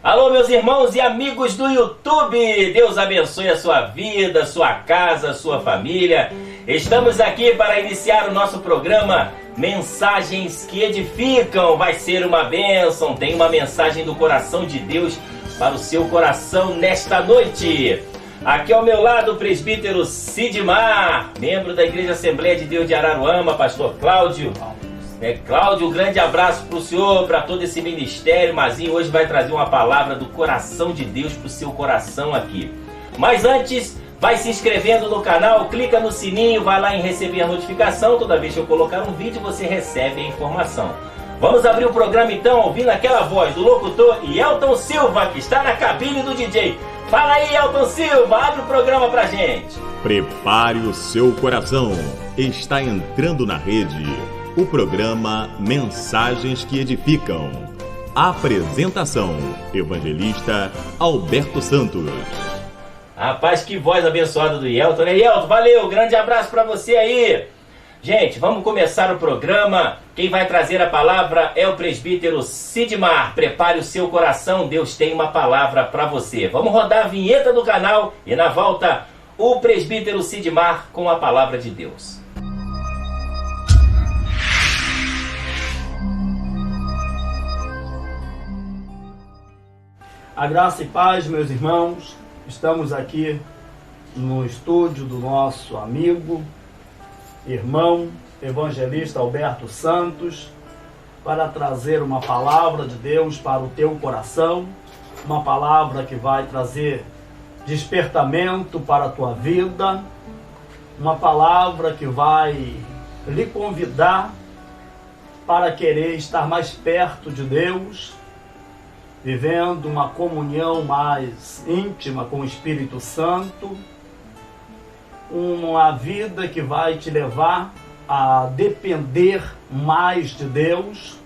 Alô, meus irmãos e amigos do YouTube, Deus abençoe a sua vida, sua casa, sua família. Estamos aqui para iniciar o nosso programa Mensagens que Edificam. Vai ser uma bênção, tem uma mensagem do coração de Deus para o seu coração nesta noite. Aqui ao meu lado o presbítero Sidmar, membro da Igreja Assembleia de Deus de Araruama, pastor Cláudio. Cláudio, um grande abraço para o senhor, para todo esse ministério. Mazinho hoje vai trazer uma palavra do coração de Deus para o seu coração aqui. Mas antes, vai se inscrevendo no canal, clica no sininho, vai lá em receber a notificação. Toda vez que eu colocar um vídeo, você recebe a informação. Vamos abrir o programa então, ouvindo aquela voz do locutor Elton Silva, que está na cabine do DJ. Fala aí, Elton Silva, abre o programa pra gente. Prepare o seu coração. Está entrando na rede o programa Mensagens que Edificam. Apresentação: Evangelista Alberto Santos. Rapaz, que voz abençoada do Elton, né? Elton, valeu, grande abraço pra você aí. Gente, vamos começar o programa. Quem vai trazer a palavra é o presbítero Sidmar. Prepare o seu coração, Deus tem uma palavra para você. Vamos rodar a vinheta do canal e na volta o presbítero Sidmar com a palavra de Deus. A graça e paz, meus irmãos. Estamos aqui no estúdio do nosso amigo, irmão, evangelista Alberto Santos, para trazer uma palavra de Deus para o teu coração, uma palavra que vai trazer despertamento para a tua vida, uma palavra que vai lhe convidar para querer estar mais perto de Deus, vivendo uma comunhão mais íntima com o Espírito Santo, uma vida que vai te levar a depender mais de Deus,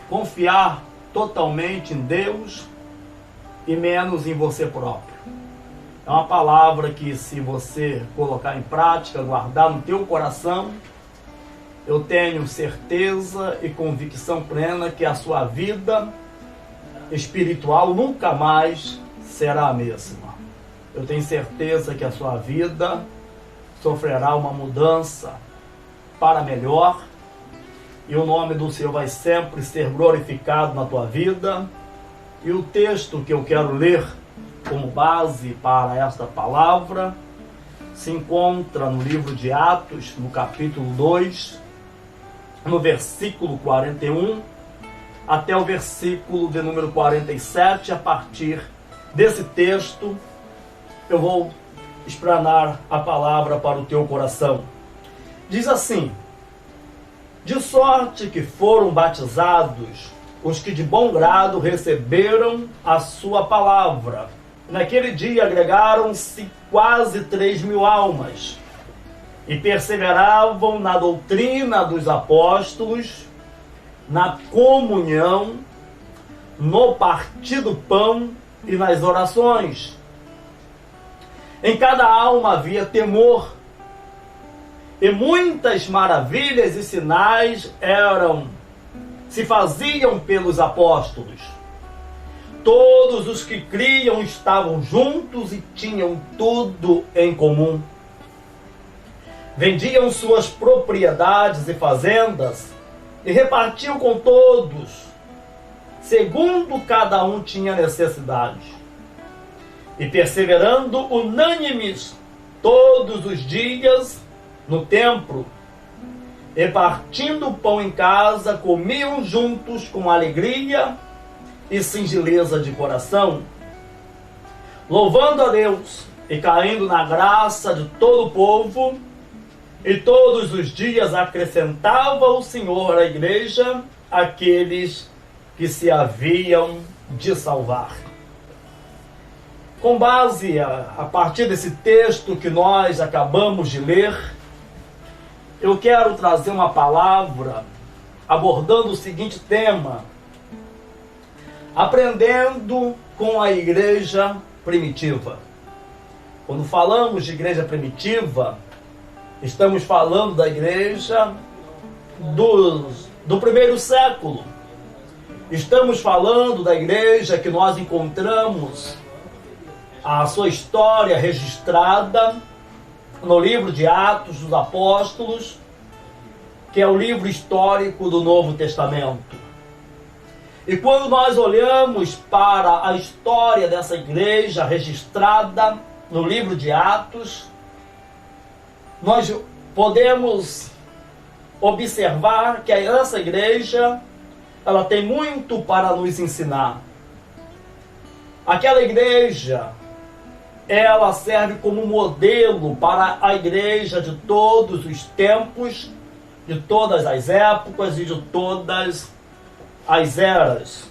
confiar totalmente em Deus e menos em você próprio. É uma palavra que, se você colocar em prática, guardar no teu coração, eu tenho certeza e convicção plena que a sua vida espiritual nunca mais será a mesma. Eu tenho certeza que a sua vida sofrerá uma mudança para melhor e o nome do Senhor vai sempre ser glorificado na tua vida. E o texto que eu quero ler como base para esta palavra se encontra no livro de Atos, no capítulo 2, no versículo 41 até o versículo de número 47. A partir desse texto eu vou explanar a palavra para o teu coração. Diz assim: de sorte que foram batizados os que de bom grado receberam a sua palavra. Naquele dia agregaram-se quase 3.000 almas e perseveravam na doutrina dos apóstolos, na comunhão, no partir do pão e nas orações. Em cada alma havia temor, e muitas maravilhas e sinais se faziam pelos apóstolos. Todos os que criam estavam juntos e tinham tudo em comum. Vendiam suas propriedades e fazendas e repartiam com todos, segundo cada um tinha necessidade. E perseverando unânimes todos os dias no templo, e partindo o pão em casa, comiam juntos com alegria e singeleza de coração, louvando a Deus e caindo na graça de todo o povo. E todos os dias acrescentava o Senhor à igreja aqueles que se haviam de salvar. Com base a partir desse texto que nós acabamos de ler, eu quero trazer uma palavra abordando o seguinte tema: aprendendo com a igreja primitiva. Quando falamos de igreja primitiva, estamos falando da igreja do primeiro século. Estamos falando da igreja que nós encontramos a sua história registrada no livro de Atos dos Apóstolos, que é o livro histórico do Novo Testamento. E quando nós olhamos para a história dessa igreja registrada no livro de Atos, nós podemos observar que essa igreja, ela tem muito para nos ensinar. Aquela igreja, ela serve como modelo para a igreja de todos os tempos, de todas as épocas e de todas as eras.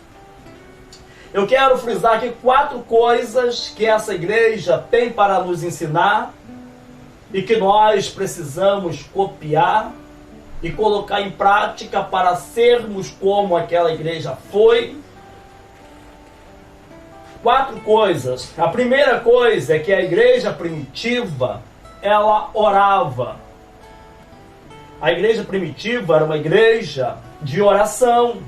Eu quero frisar aqui 4 coisas que essa igreja tem para nos ensinar e que nós precisamos copiar e colocar em prática para sermos como aquela igreja foi. 4 coisas. A primeira coisa é que a igreja primitiva, ela orava. A igreja primitiva era uma igreja de oração.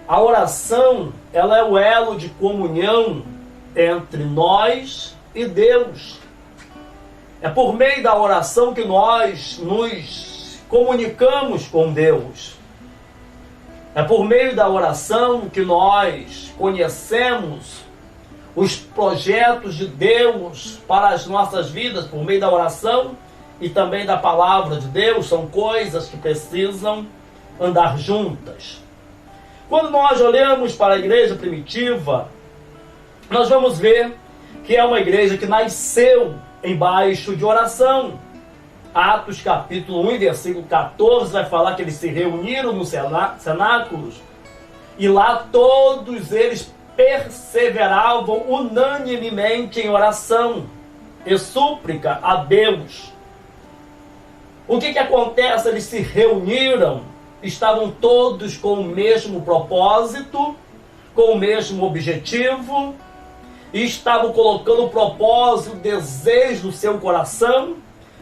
A oração, ela é o elo de comunhão entre nós e Deus. É por meio da oração que nós nos comunicamos com Deus. É por meio da oração que nós conhecemos os projetos de Deus para as nossas vidas, por meio da oração e também da palavra de Deus. São coisas que precisam andar juntas. Quando nós olhamos para a igreja primitiva, nós vamos ver que é uma igreja que nasceu embaixo de oração. Atos capítulo 1, versículo 14, vai falar que eles se reuniram nos cenáculos e lá todos eles perseveravam unanimemente em oração e súplica a Deus. O que acontece? Eles se reuniram, estavam todos com o mesmo propósito, com o mesmo objetivo, e estavam colocando o propósito, o desejo do seu coração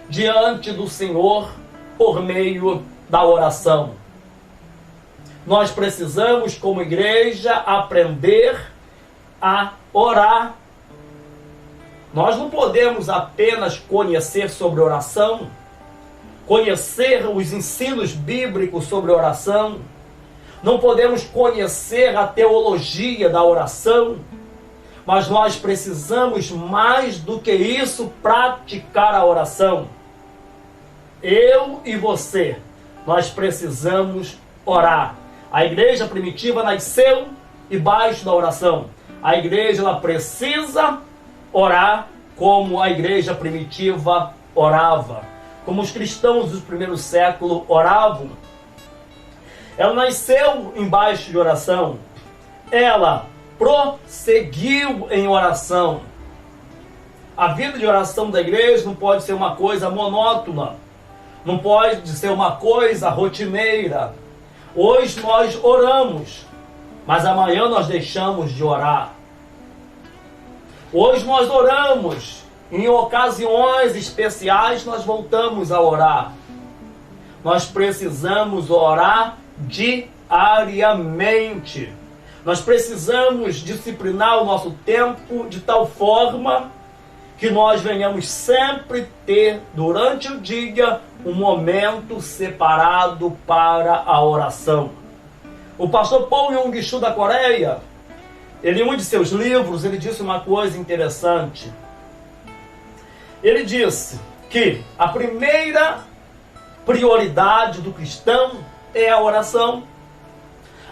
diante do Senhor por meio da oração. Nós precisamos, como igreja, aprender a orar. Nós não podemos apenas conhecer sobre oração, conhecer os ensinos bíblicos sobre oração. Não podemos conhecer a teologia da oração, mas nós precisamos mais do que isso praticar a oração. Eu e você, nós precisamos orar. A igreja primitiva nasceu debaixo da oração. A igreja ela precisa orar como a igreja primitiva orava, como os cristãos dos primeiros séculos oravam. Ela nasceu embaixo de oração. Ela prosseguiu em oração. A vida de oração da igreja não pode ser uma coisa monótona, não pode ser uma coisa rotineira. Hoje nós oramos, mas amanhã nós deixamos de orar. Hoje nós oramos, em ocasiões especiais nós voltamos a orar. Nós precisamos orar diariamente. Nós precisamos disciplinar o nosso tempo de tal forma que nós venhamos sempre ter, durante o dia, um momento separado para a oração. O pastor Paul Yong-Soo da Coreia, ele, em um de seus livros, ele disse uma coisa interessante. Ele disse que a primeira prioridade do cristão é a oração.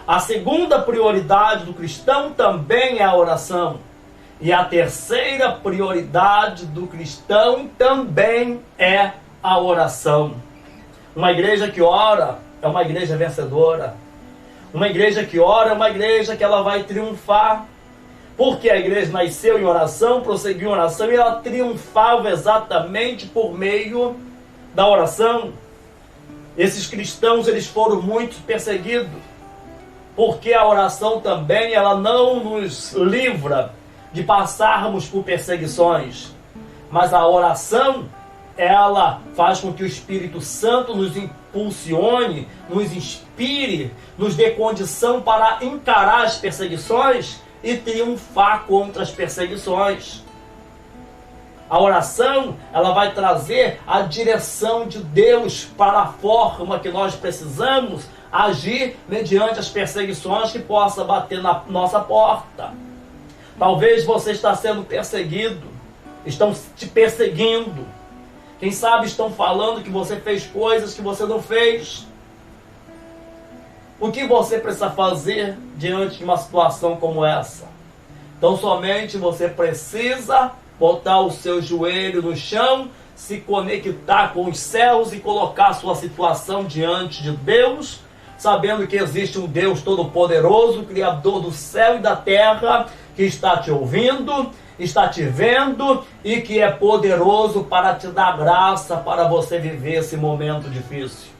A segunda prioridade do cristão também é a oração. E a terceira prioridade do cristão também é a oração. Uma igreja que ora é uma igreja vencedora. Uma igreja que ora é uma igreja que ela vai triunfar. Porque a igreja nasceu em oração, prosseguiu em oração e ela triunfava exatamente por meio da oração. Esses cristãos, eles foram muito perseguidos. Porque a oração também, ela não nos livra de passarmos por perseguições. Mas a oração, ela faz com que o Espírito Santo nos impulsione, nos inspire, nos dê condição para encarar as perseguições e triunfar contra as perseguições. A oração, ela vai trazer a direção de Deus para a forma que nós precisamos agir mediante as perseguições que possa bater na nossa porta. Talvez você está sendo perseguido, estão te perseguindo. Quem sabe estão falando que você fez coisas que você não fez. O que você precisa fazer diante de uma situação como essa? Então somente você precisa botar o seu joelho no chão, se conectar com os céus e colocar a sua situação diante de Deus, sabendo que existe um Deus todo-poderoso, Criador do céu e da terra, que está te ouvindo, está te vendo e que é poderoso para te dar graça para você viver esse momento difícil.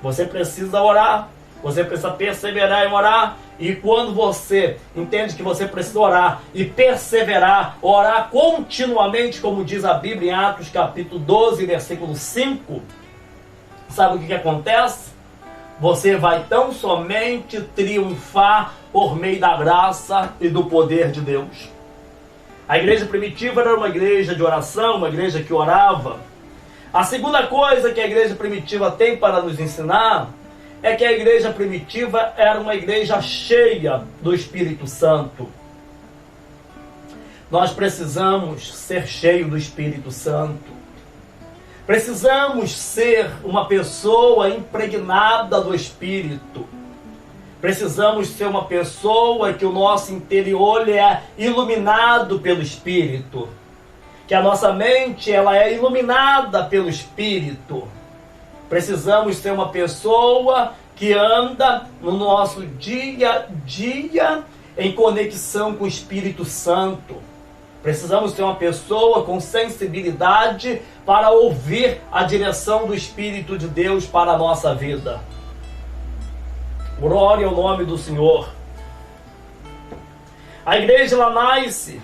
Você precisa orar, você precisa perseverar em orar, e quando você entende que você precisa orar e perseverar, orar continuamente, como diz a Bíblia em Atos capítulo 12, versículo 5, sabe o que acontece? Você vai tão somente triunfar por meio da graça e do poder de Deus. A igreja primitiva era uma igreja de oração, uma igreja que orava. A segunda coisa que a igreja primitiva tem para nos ensinar é que a igreja primitiva era uma igreja cheia do Espírito Santo. Nós precisamos ser cheios do Espírito Santo. Precisamos ser uma pessoa impregnada do Espírito. Precisamos ser uma pessoa que o nosso interior é iluminado pelo Espírito. Que a nossa mente ela é iluminada pelo Espírito. Precisamos ser uma pessoa que anda no nosso dia a dia em conexão com o Espírito Santo. Precisamos ser uma pessoa com sensibilidade para ouvir a direção do Espírito de Deus para a nossa vida. Glória ao nome do Senhor. A igreja ela nasce,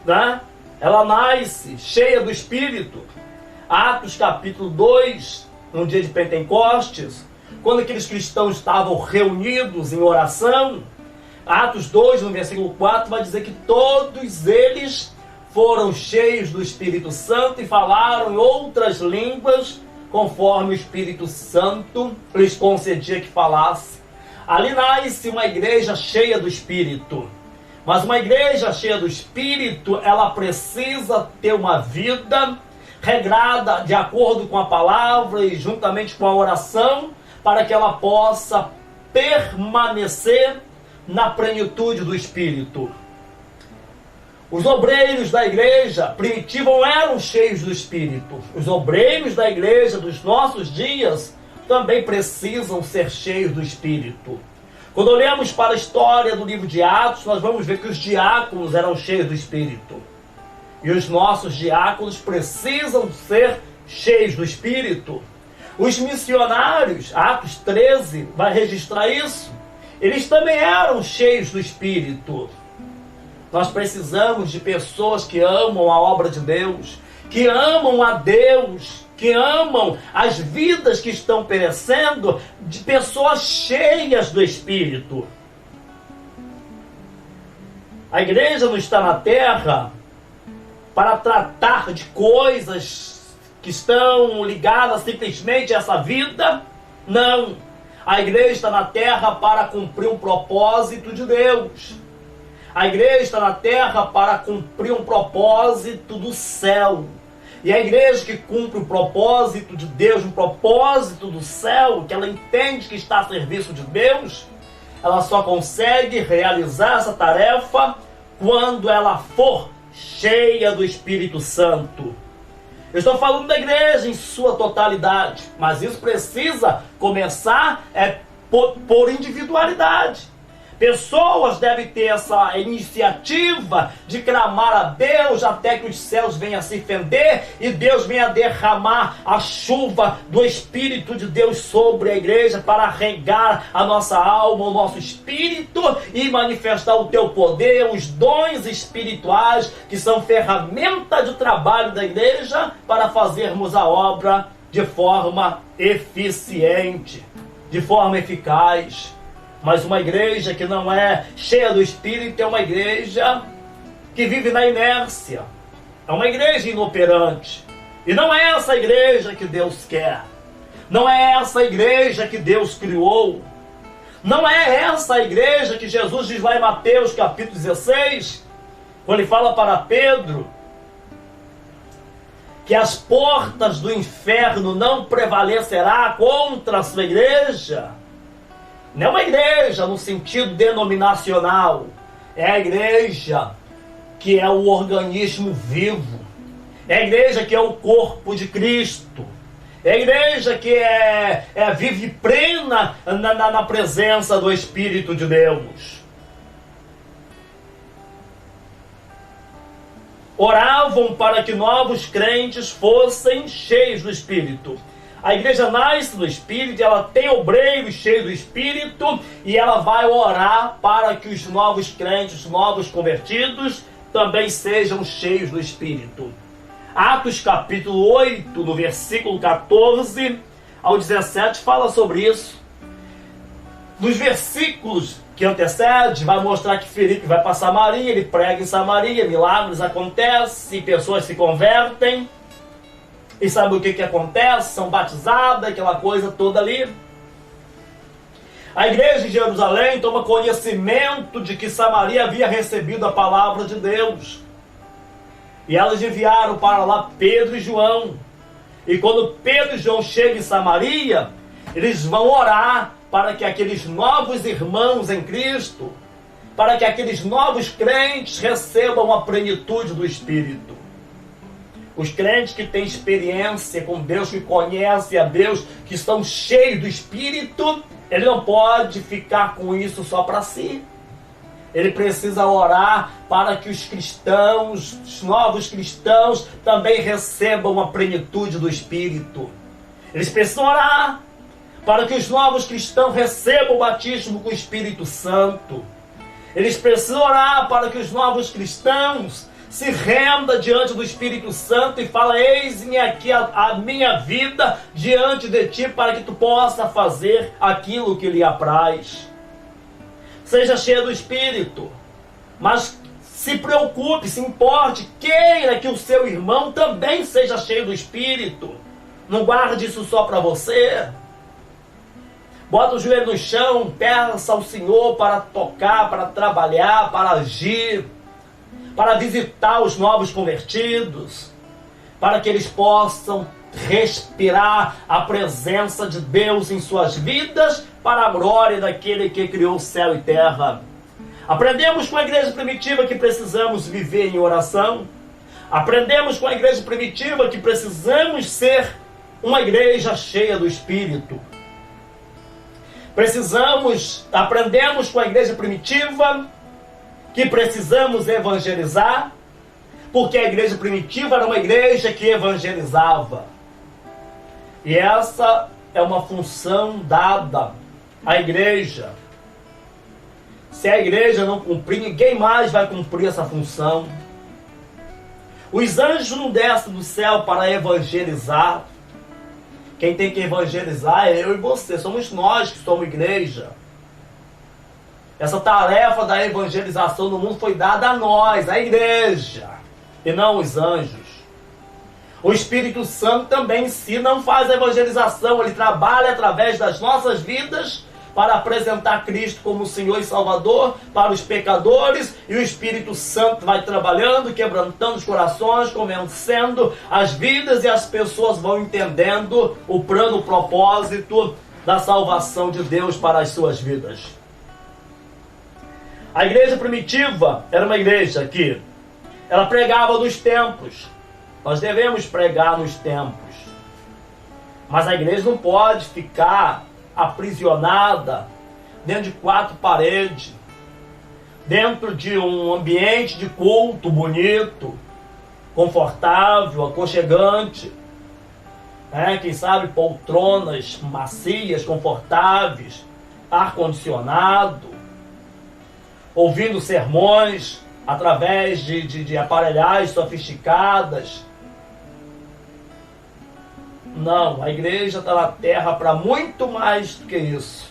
né? Ela nasce cheia do Espírito. Atos capítulo 2, no dia de Pentecostes, quando aqueles cristãos estavam reunidos em oração, Atos 2, no versículo 4, vai dizer que todos eles foram cheios do Espírito Santo e falaram em outras línguas, conforme o Espírito Santo lhes concedia que falasse. Ali nasce uma igreja cheia do Espírito. Mas uma igreja cheia do Espírito, ela precisa ter uma vida regrada de acordo com a palavra e juntamente com a oração, para que ela possa permanecer na plenitude do Espírito. Os obreiros da igreja primitiva eram cheios do Espírito. Os obreiros da igreja dos nossos dias também precisam ser cheios do Espírito. Quando olhamos para a história do livro de Atos, nós vamos ver que os diáconos eram cheios do Espírito. E os nossos diáconos precisam ser cheios do Espírito. Os missionários, Atos 13, vai registrar isso. Eles também eram cheios do Espírito. Nós precisamos de pessoas que amam a obra de Deus, que amam a Deus, que amam as vidas que estão perecendo, de pessoas cheias do Espírito. A igreja não está na terra para tratar de coisas que estão ligadas simplesmente a essa vida. Não. A igreja está na terra para cumprir um propósito de Deus. A igreja está na terra para cumprir um propósito do céu. E a igreja que cumpre o propósito de Deus, um propósito do céu, que ela entende que está a serviço de Deus, ela só consegue realizar essa tarefa quando ela for cheia do Espírito Santo. Eu estou falando da igreja em sua totalidade, mas isso precisa começar por individualidade. Pessoas devem ter essa iniciativa de clamar a Deus até que os céus venham a se fender e Deus venha derramar a chuva do Espírito de Deus sobre a igreja para regar a nossa alma, o nosso espírito e manifestar o teu poder, os dons espirituais que são ferramenta de trabalho da igreja para fazermos a obra de forma eficiente, de forma eficaz. Mas uma igreja que não é cheia do Espírito é uma igreja que vive na inércia. É uma igreja inoperante. E não é essa igreja que Deus quer. Não é essa igreja que Deus criou. Não é essa igreja que Jesus diz lá em Mateus capítulo 16, quando ele fala para Pedro que as portas do inferno não prevalecerá contra a sua igreja. Não é uma igreja no sentido denominacional. É a igreja que é o organismo vivo. É a igreja que é o corpo de Cristo. É a igreja que vive plena na presença do Espírito de Deus. Oravam para que novos crentes fossem cheios do Espírito. A igreja nasce do Espírito, ela tem obreiros cheios do Espírito e ela vai orar para que os novos crentes, os novos convertidos, também sejam cheios do Espírito. Atos capítulo 8, no versículo 14 ao 17, fala sobre isso. Nos versículos que antecedem, vai mostrar que Filipe vai para Samaria, ele prega em Samaria, milagres acontecem, pessoas se convertem. E sabe o que acontece? São batizadas, aquela coisa toda ali. A igreja de Jerusalém toma conhecimento de que Samaria havia recebido a palavra de Deus. E elas enviaram para lá Pedro e João. E quando Pedro e João chegam em Samaria, eles vão orar para que aqueles novos irmãos em Cristo, para que aqueles novos crentes recebam a plenitude do Espírito. Os crentes que têm experiência com Deus, que conhecem a Deus, que estão cheios do Espírito, ele não pode ficar com isso só para si. Ele precisa orar para que os cristãos, os novos cristãos, também recebam a plenitude do Espírito. Eles precisam orar para que os novos cristãos recebam o batismo com o Espírito Santo. Eles precisam orar para que os novos cristãos se renda diante do Espírito Santo e fala: eis-me aqui a minha vida diante de ti, para que tu possa fazer aquilo que lhe apraz. Seja cheio do Espírito, mas se preocupe, se importe, queira que o seu irmão também seja cheio do Espírito. Não guarde isso só para você. Bota o joelho no chão, peça ao Senhor para tocar, para trabalhar, para agir, para visitar os novos convertidos, para que eles possam respirar a presença de Deus em suas vidas, para a glória daquele que criou céu e terra. Aprendemos com a igreja primitiva que precisamos viver em oração. Aprendemos com a igreja primitiva que precisamos ser uma igreja cheia do Espírito. Aprendemos com a igreja primitiva que precisamos evangelizar, porque a igreja primitiva era uma igreja que evangelizava. E essa é uma função dada à igreja. Se a igreja não cumprir, ninguém mais vai cumprir essa função. Os anjos não descem do céu para evangelizar. Quem tem que evangelizar é eu e você, somos nós que somos igreja. Essa tarefa da evangelização no mundo foi dada a nós, a igreja, e não os anjos. O Espírito Santo também em si não faz a evangelização, ele trabalha através das nossas vidas para apresentar Cristo como Senhor e Salvador para os pecadores, e o Espírito Santo vai trabalhando, quebrantando os corações, convencendo as vidas, e as pessoas vão entendendo o plano, o propósito da salvação de Deus para as suas vidas. A igreja primitiva era uma igreja que ela pregava nos templos. Nós devemos pregar nos templos. Mas a igreja não pode ficar aprisionada dentro de 4 paredes, dentro de um ambiente de culto bonito, confortável, aconchegante, quem sabe poltronas macias, confortáveis, ar-condicionado, ouvindo sermões através de aparelhagens sofisticadas. Não, a igreja está na terra para muito mais do que isso.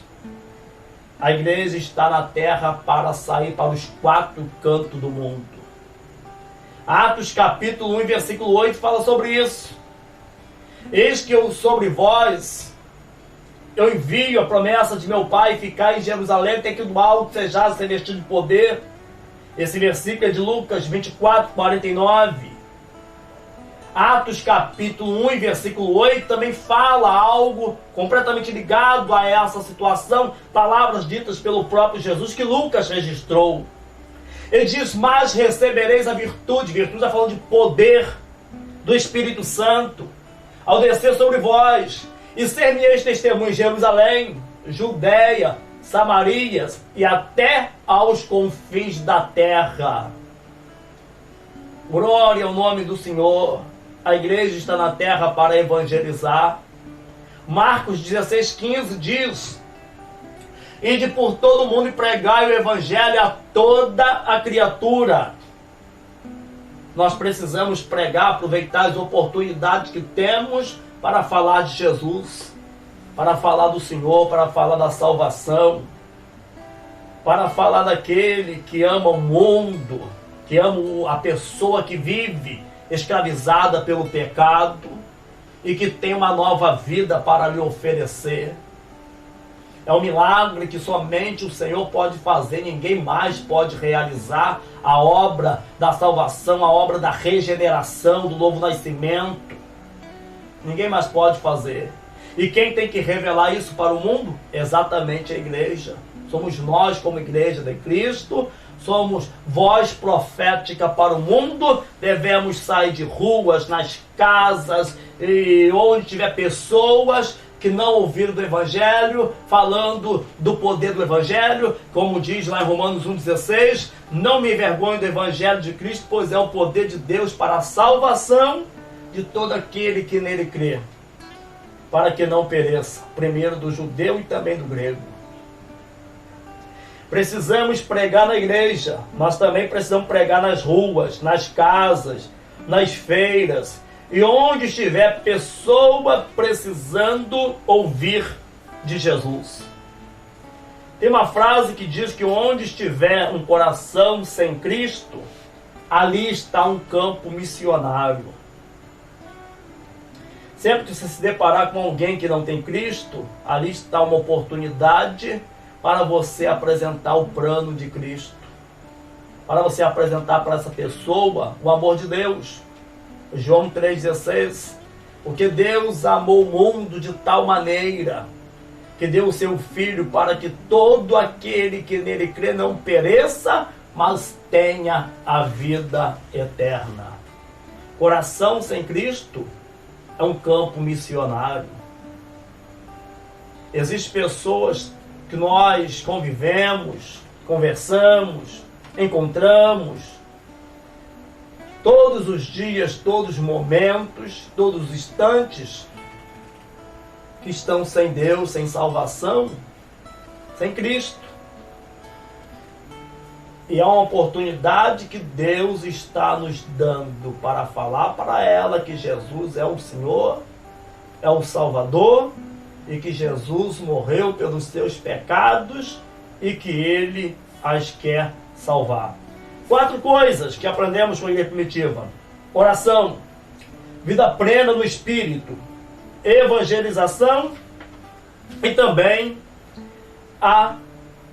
A igreja está na terra para sair para os 4 cantos do mundo. Atos capítulo 1, versículo 8 fala sobre isso. Eis que eu sobre vós, eu envio a promessa de meu Pai, ficar em Jerusalém, até que do alto sejais revestido de poder. Esse versículo é de Lucas 24, 49. Atos capítulo 1, versículo 8, também fala algo completamente ligado a essa situação, palavras ditas pelo próprio Jesus que Lucas registrou. Ele diz, mas recebereis a virtude está falando de poder do Espírito Santo, ao descer sobre vós, e ser-me-eis testemunhos em Jerusalém, Judeia, Samarias e até aos confins da terra. Glória ao nome do Senhor. A igreja está na terra para evangelizar. Marcos 16,15 diz, ide por todo o mundo e pregai o evangelho a toda a criatura. Nós precisamos pregar, aproveitar as oportunidades que temos para falar de Jesus, para falar do Senhor, para falar da salvação, para falar daquele que ama o mundo, que ama a pessoa que vive escravizada pelo pecado e que tem uma nova vida para lhe oferecer. É um milagre que somente o Senhor pode fazer, ninguém mais pode realizar a obra da salvação, a obra da regeneração, do novo nascimento. Ninguém mais pode fazer. E quem tem que revelar isso para o mundo? Exatamente a igreja. Somos nós como igreja de Cristo, somos voz profética para o mundo, devemos sair de ruas, nas casas, e onde tiver pessoas que não ouviram do Evangelho, falando do poder do Evangelho, como diz lá em Romanos 1,16, não me envergonho do Evangelho de Cristo, pois é o poder de Deus para a salvação de todo aquele que nele crê, para que não pereça, primeiro do judeu e também do grego. Precisamos pregar na igreja, mas também precisamos pregar nas ruas, nas casas, nas feiras, e onde estiver pessoa precisando ouvir de Jesus. Tem uma frase que diz que onde estiver um coração sem Cristo, ali está um campo missionário. Sempre que você se deparar com alguém que não tem Cristo, ali está uma oportunidade para você apresentar o plano de Cristo, para você apresentar para essa pessoa o amor de Deus. João 3,16, porque Deus amou o mundo de tal maneira que deu o seu Filho para que todo aquele que nele crê não pereça, mas tenha a vida eterna. Coração sem Cristo é um campo missionário. Existem pessoas que nós convivemos, conversamos, encontramos todos os dias, todos os momentos, todos os instantes, que estão sem Deus, sem salvação, sem Cristo. E é uma oportunidade que Deus está nos dando para falar para ela que Jesus é o Senhor, é o Salvador, e que Jesus morreu pelos seus pecados e que Ele as quer salvar. 4 coisas que aprendemos com a igreja primitiva: oração, vida plena no Espírito, evangelização e também a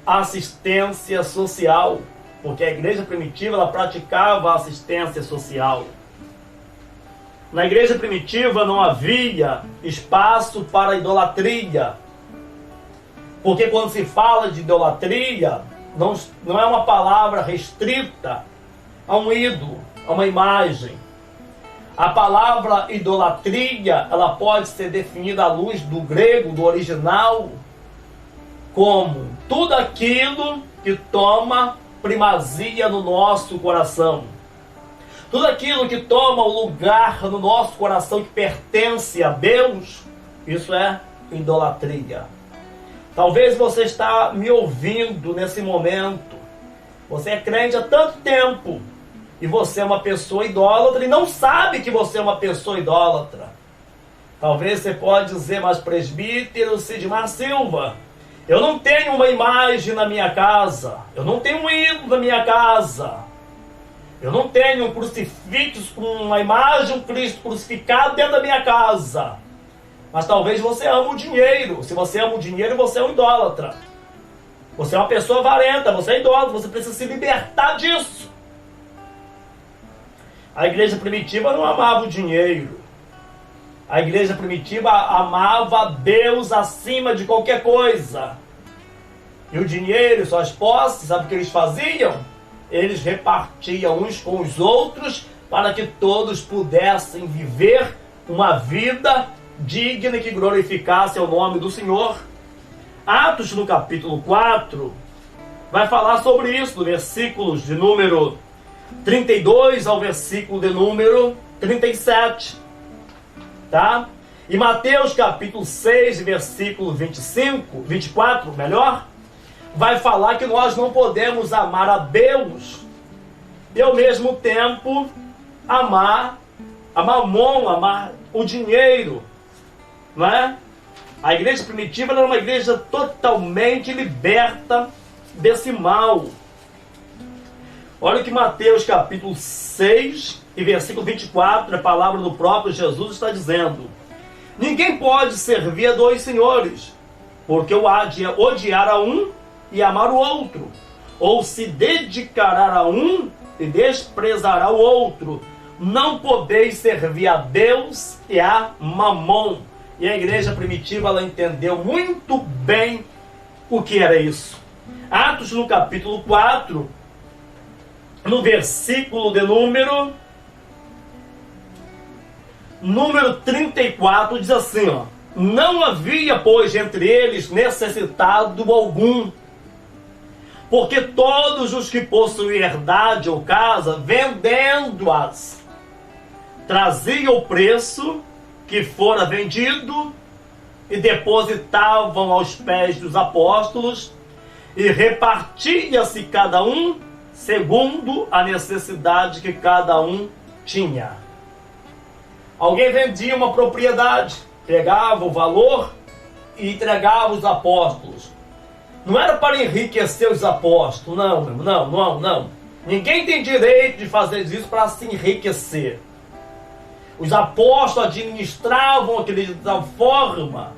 assistência social, porque a igreja primitiva ela praticava assistência social. Na igreja primitiva não havia espaço para idolatria, porque quando se fala de idolatria, não é uma palavra restrita a um ídolo, a uma imagem. A palavra idolatria, ela pode ser definida à luz do grego, do original, como tudo aquilo que toma primazia no nosso coração. Tudo aquilo que toma o lugar no nosso coração que pertence a Deus, isso é idolatria. Talvez você está me ouvindo nesse momento. Você é crente há tanto tempo e você é uma pessoa idólatra e não sabe que você é uma pessoa idólatra. Talvez você pode dizer, mas presbítero Sidmar Silva, eu não tenho uma imagem na minha casa, eu não tenho um ídolo na minha casa, eu não tenho um crucifixo com uma imagem, um Cristo crucificado dentro da minha casa. Mas talvez você ama o dinheiro. Se você ama o dinheiro, você é um idólatra. Você é uma pessoa avarenta, você é idólatra, você precisa se libertar disso. A igreja primitiva não amava o dinheiro. A igreja primitiva amava Deus acima de qualquer coisa. E o dinheiro, suas posses, sabe o que eles faziam? Eles repartiam uns com os outros para que todos pudessem viver uma vida digna que glorificasse o nome do Senhor. Atos, no capítulo 4, vai falar sobre isso, do versículos de número 32 ao versículo de número 37. Tá? E Mateus capítulo 6, versículo 24, vai falar que nós não podemos amar a Deus e ao mesmo tempo amar a mamon, amar o dinheiro, não é? A igreja primitiva era uma igreja totalmente liberta desse mal. Olha o que Mateus capítulo 6 e versículo 24, a palavra do próprio Jesus está dizendo: ninguém pode servir a dois senhores, porque o há de odiar a um e amar o outro, ou se dedicará a um e desprezará o outro. Não podeis servir a Deus e a mamon. E a igreja primitiva, ela entendeu muito bem o que era isso. Atos no capítulo 4, no versículo de número 34, diz assim, ó: não havia, pois, entre eles necessitado algum, porque todos os que possuíam herdade ou casa, vendendo-as, traziam o preço que fora vendido e depositavam aos pés dos apóstolos, e repartia-se cada um segundo a necessidade que cada um tinha. Alguém vendia uma propriedade, pegava o valor e entregava os apóstolos. Não era para enriquecer os apóstolos, não. Ninguém tem direito de fazer isso para se enriquecer. Os apóstolos administravam aquilo de tal forma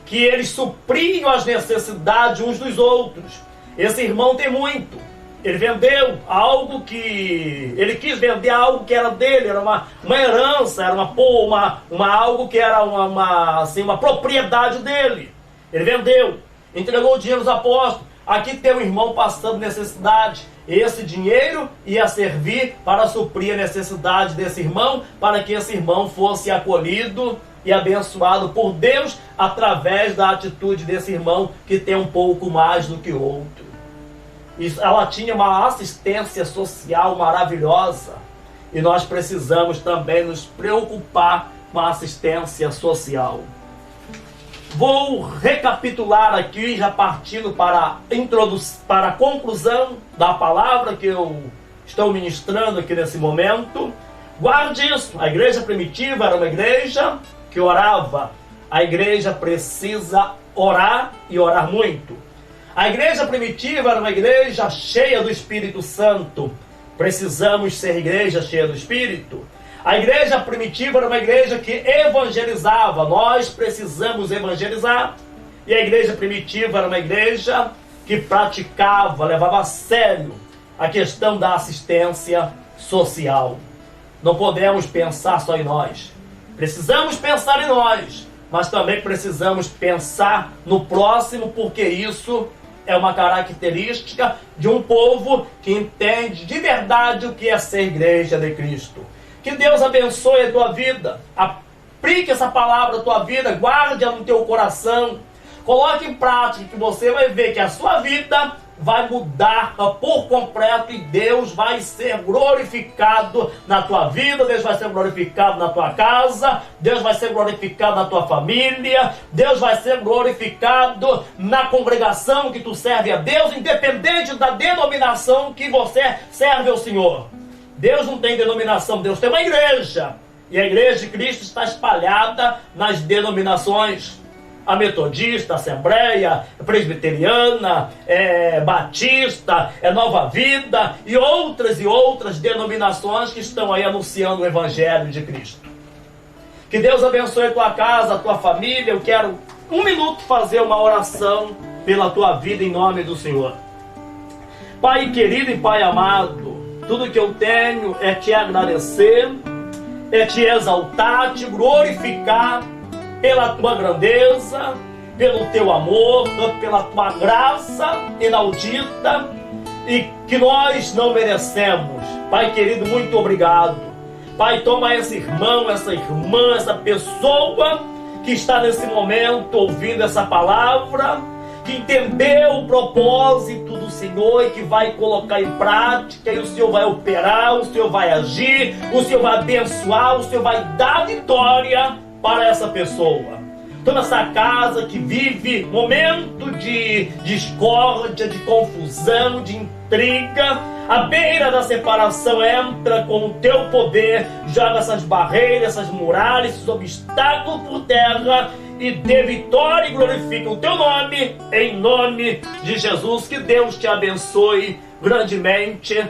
que eles supriam as necessidades uns dos outros. Esse irmão tem muito. Ele vendeu algo que... Ele quis vender algo que era dele, era uma herança, era algo que era uma propriedade dele. Ele vendeu, entregou o dinheiro aos apóstolos. Aqui tem um irmão passando necessidade. Esse dinheiro ia servir para suprir a necessidade desse irmão, para que esse irmão fosse acolhido e abençoado por Deus através da atitude desse irmão que tem um pouco mais do que outro. Ela tinha uma assistência social maravilhosa e nós precisamos também nos preocupar com a assistência social. Vou recapitular aqui, já partindo para a conclusão da palavra que eu estou ministrando aqui nesse momento. Guarde isso, a igreja primitiva era uma igreja que orava. A igreja precisa orar e orar muito. A igreja primitiva era uma igreja cheia do Espírito Santo. Precisamos ser igreja cheia do Espírito. A igreja primitiva era uma igreja que evangelizava. Nós precisamos evangelizar. E a igreja primitiva era uma igreja que praticava, levava a sério a questão da assistência social. Não podemos pensar só em nós. Precisamos pensar em nós, mas também precisamos pensar no próximo, porque isso é uma característica de um povo que entende de verdade o que é ser igreja de Cristo. Que Deus abençoe a tua vida. Aplique essa palavra na tua vida, guarde-a no teu coração. Coloque em prática, que você vai ver que a sua vida vai mudar por completo e Deus vai ser glorificado na tua vida, Deus vai ser glorificado na tua casa, Deus vai ser glorificado na tua família, Deus vai ser glorificado na congregação que tu serve a Deus, independente da denominação que você serve ao Senhor. Deus não tem denominação, Deus tem uma igreja. E a Igreja de Cristo está espalhada nas denominações. A metodista, a assembleia, a presbiteriana, batista, Nova Vida e outras denominações que estão aí anunciando o Evangelho de Cristo. Que Deus abençoe a tua casa, a tua família. Eu quero 1 minuto fazer uma oração pela tua vida em nome do Senhor. Pai querido e Pai amado, tudo que eu tenho é te agradecer, é te exaltar, te glorificar pela tua grandeza, pelo teu amor, pela tua graça inaudita e que nós não merecemos. Pai querido, muito obrigado. Pai, toma esse irmão, essa irmã, essa pessoa que está nesse momento ouvindo essa palavra, que entendeu o propósito do Senhor e que vai colocar em prática, e o Senhor vai operar, o Senhor vai agir, o Senhor vai abençoar, o Senhor vai dar vitória para essa pessoa. Toda essa casa que vive momento de discórdia, de confusão, de intriga, à beira da separação, entra com o teu poder, joga essas barreiras, essas muralhas, esses obstáculos por terra e dê vitória e glorifica o teu nome, em nome de Jesus. Que Deus te abençoe grandemente,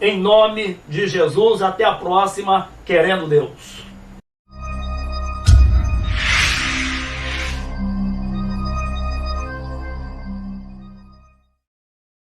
em nome de Jesus. Até a próxima, querendo Deus.